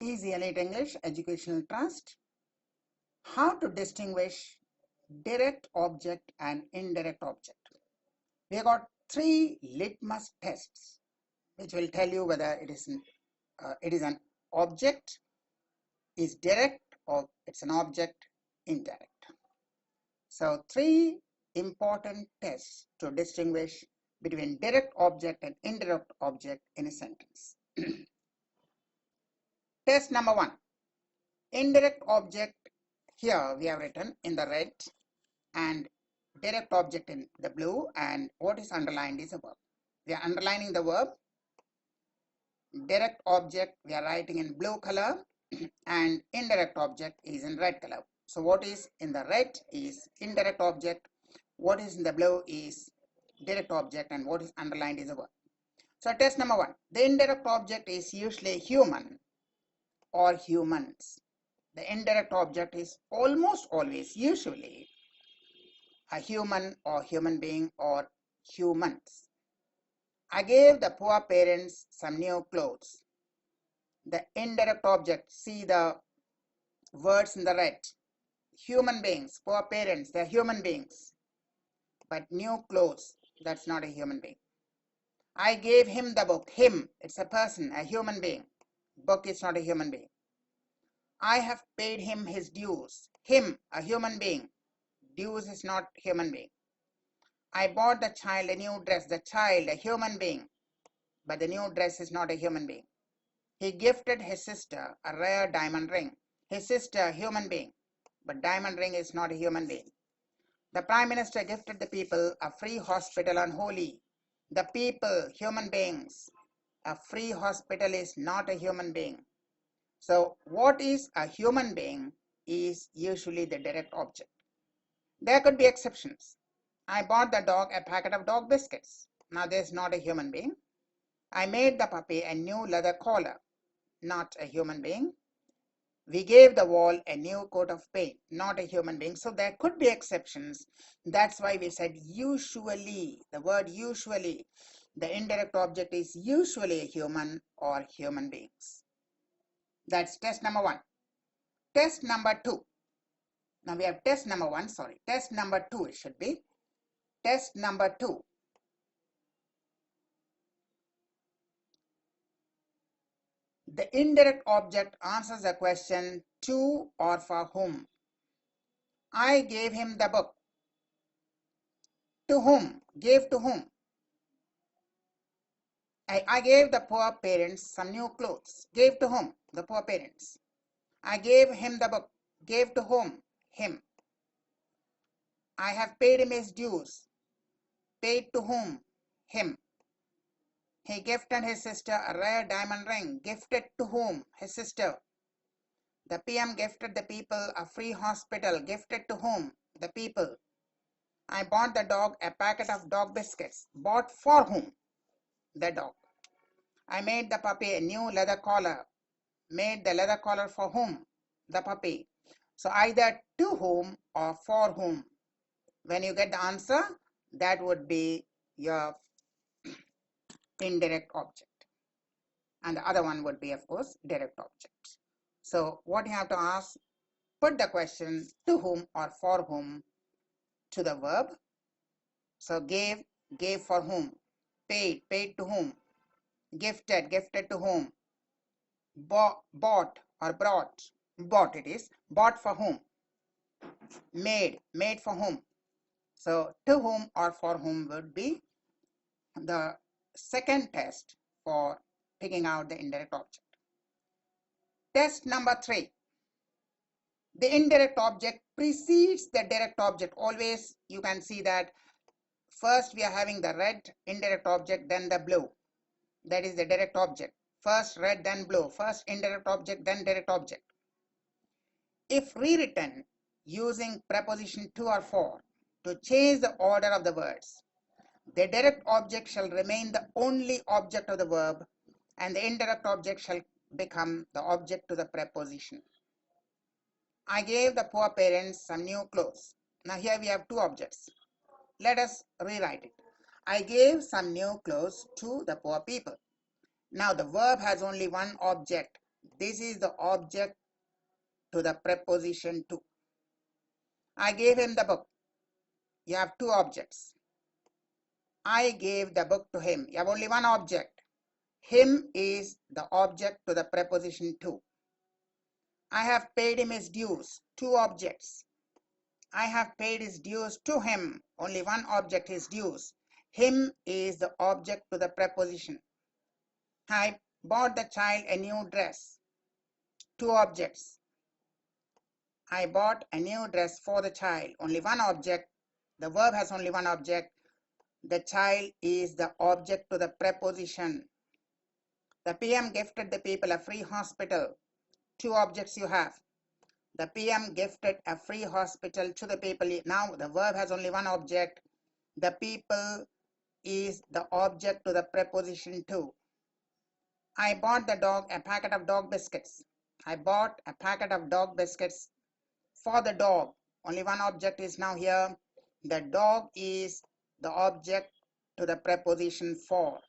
Easy Elite English Educational Trust. How to distinguish direct object and indirect object. We have got 3 litmus tests which will tell you whether it is an object is direct or it's an object indirect. So 3 important tests to distinguish between direct object and indirect object in a sentence. Test number 1. Indirect object, here we have written in the red and direct object in the blue, and what is underlined is a verb. We are underlining the verb. Direct object we are writing in blue color and indirect object is in red color. So what is in the red is indirect object, what is in the blue is direct object, and what is underlined is a verb. So test number 1. The indirect object is usually human or humans. The indirect object is almost always usually a human or human being or humans. I gave the poor parents some new clothes. The indirect object, see the words in the red. Human beings, poor parents, they're human beings. But new clothes, that's not a human being. I gave him the book. Him, it's a person, a human being. Book is not a human being. I have paid him his dues. Him, a human being. Dues is not human being. I bought the child a new dress. The child, a human being. But the new dress is not a human being. He gifted his sister a rare diamond ring. His sister, a human being. But diamond ring is not a human being. The Prime Minister gifted the people a free hospital on Holi. The people, human beings. A free hospital is not a human being. So what is a human being is usually the direct object. There could be exceptions. I bought the dog a packet of dog biscuits. Now there's not a human being. I made the puppy a new leather collar. Not a human being. We gave the wall a new coat of paint. Not a human being. So there could be exceptions. That's why we said usually. The word usually. The indirect object is usually a human or human beings. That's test number 1. Test number 2. Now we have test number 1, sorry. Test number 2 it should be. Test number 2. The indirect object answers the question to or for whom. I gave him the book. To whom? Gave to whom? I gave the poor parents some new clothes. Gave to whom? The poor parents. I gave him the book. Gave to whom? Him. I have paid him his dues. Paid to whom? Him. He gifted his sister a rare diamond ring. Gifted to whom? His sister. The PM gifted the people a free hospital. Gifted to whom? The people. I bought the dog a packet of dog biscuits. Bought for whom? The dog. I made the puppy a new leather collar. Made the leather collar for whom? The puppy. So either to whom or for whom. When you get the answer, that would be your indirect object. And the other one would be, of course, direct object. So what you have to ask, put the question to whom or for whom to the verb. So gave for whom. Paid to whom. Gifted to whom. Bought or bought it is. Bought for whom. Made for whom. So to whom or for whom would be the second test for picking out the indirect object. Test number 3. The indirect object precedes the direct object. Always you can see that first we are having the red indirect object, then the blue. That is the direct object. First red, then blue. First indirect object, then direct object. If rewritten using preposition to or for to change the order of the words, the direct object shall remain the only object of the verb, and the indirect object shall become the object to the preposition. I gave the poor parents some new clothes. Now here we have two objects. Let us rewrite it. I gave some new clothes to the poor people. Now the verb has only one object. This is the object to the preposition to. I gave him the book. You have two objects. I gave the book to him. You have only one object. Him is the object to the preposition to. I have paid him his dues. Two objects. I have paid his dues to him. Only one object, his dues. Him is the object to the preposition. I bought the child a new dress. Two objects. I bought a new dress for the child. Only one object. The verb has only one object. The child is the object to the preposition. The PM gifted the people a free hospital. Two objects you have. The PM gifted a free hospital to the people. Now the verb has only one object. The people is the object to the preposition to. I bought the dog a packet of dog biscuits. I bought a packet of dog biscuits for the dog. Only one object is now here. The dog is the object to the preposition for.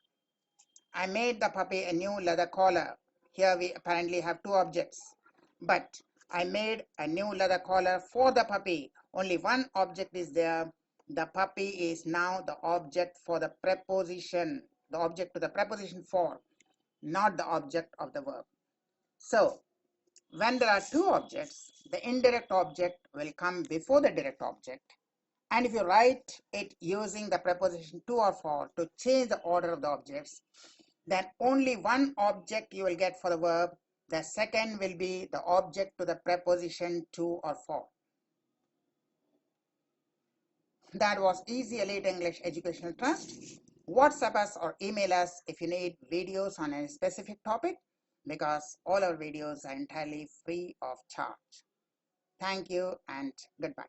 I made the puppy a new leather collar. Here we apparently have two objects. But I made a new leather collar for the puppy. Only one object is there. The puppy is now the object for the preposition. The object to the preposition for, not the object of the verb. So, when there are two objects, the indirect object will come before the direct object. And if you write it using the preposition to or for to change the order of the objects, then only one object you will get for the verb. The second will be the object to the preposition to or for. That was Easy Elite English Educational Trust. WhatsApp us or email us if you need videos on a specific topic, because all our videos are entirely free of charge. Thank you and goodbye.